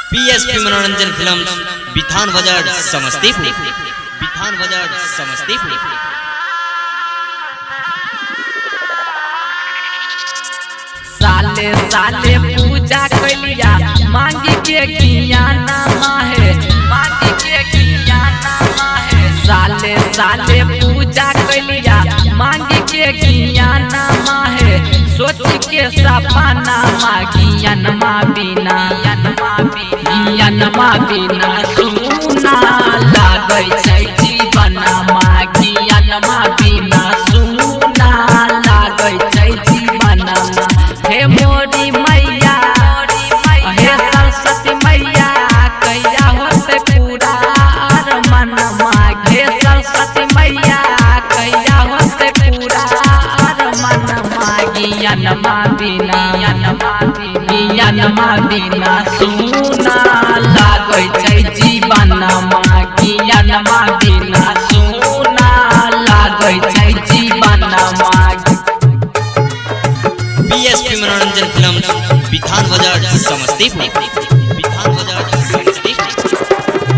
PSP मनोरंजन film Bithan बाजार समस्तीपुर। बिथान बाजार समस्तीपुर। साले साले पूजा कैलिया मांगी के किया नामा है, मांगी के किया नामा है। साले साले पूजा कैलिया मांगी के किया नामा है। सोच के सपना मागियनमा बिना गियनमा बिना सुना लागै छै जीवन मागियनमा बिना सुना लागै छै जीवन। हे मोरी मैया हे सरस्वती मैया कैया होते पूरा अरमान मागे। सरस्वती मैया कैया होते पूरा अरमान मागियनमा बिना गियनमा बिना सुना लागै छै जीवन मागियनमा बिना सुना लागै छै जीवन मागी। पीएसपी मनोरंजन फिल्म बिथान बाजार समस्तीपुर। बिथान बाजार समस्तीपुर।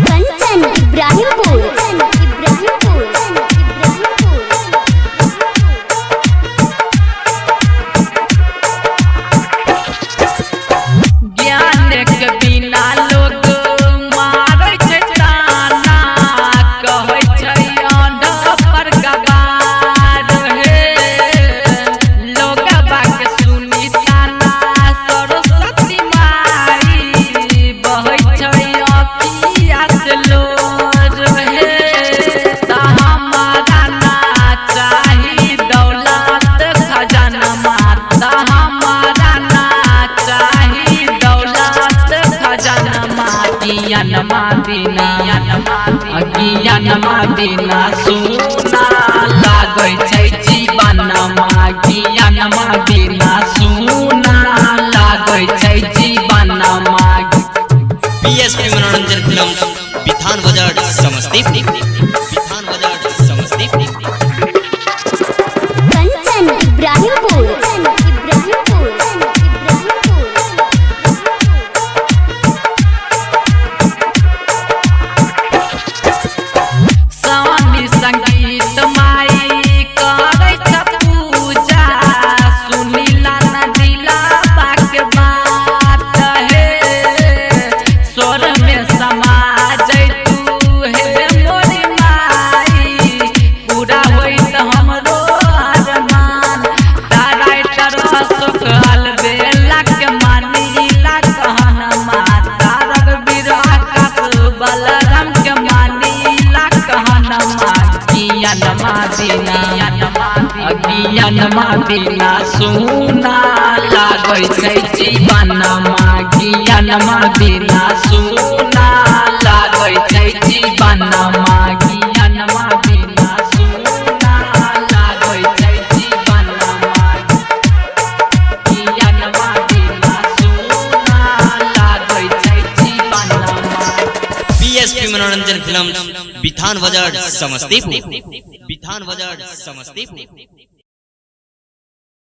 कंचन इब्राहिमपुर। ज्ञान के बिना लोग मारै छै ताना, कहै छै अंध पर गवार हे। लोग बात सुनी ताना सरस्वती माई बहै छै अखिया से लोर हे। त हमारा ना चाही दौलत खजाना माता, हमारा ना चाही दौलत खजाना मागियनमा बिना गियनमा बिना सुना लागै छै जीवन मागियनमा बिना सुना लागै छै जीवन मागी। पीएसपी मनोरंजन फिल्म बिथान बाजार समस्तीपुर। बिथान बाजार समस्तीपुर। कंचन इब्राहिमपुर। स्वामी संगीत माई करै छ पूजा, सुनिला न दिलावा के बात हे। स्वर में समा जैतू हे मोरी माई, पूरा होइत हमरो अरमान। डायरेक्टर अशोक अलबेला के मानीला कहनमा, रघुवीर आकाश बलराम के मानीला कहनमा। गियनमा बिना सुना लागै छै जीवन मागियनमा बिना सुना लागै छै जीवन मागियनमा बिना सुना लागै छै जीवन मागियनमा बिना सुना लागै छै जीवन मागी। पीएसपी मनोरंजन फिल्म बिथान बाजार समस्तीपुर। बिथान बाजार समस्तीपुर।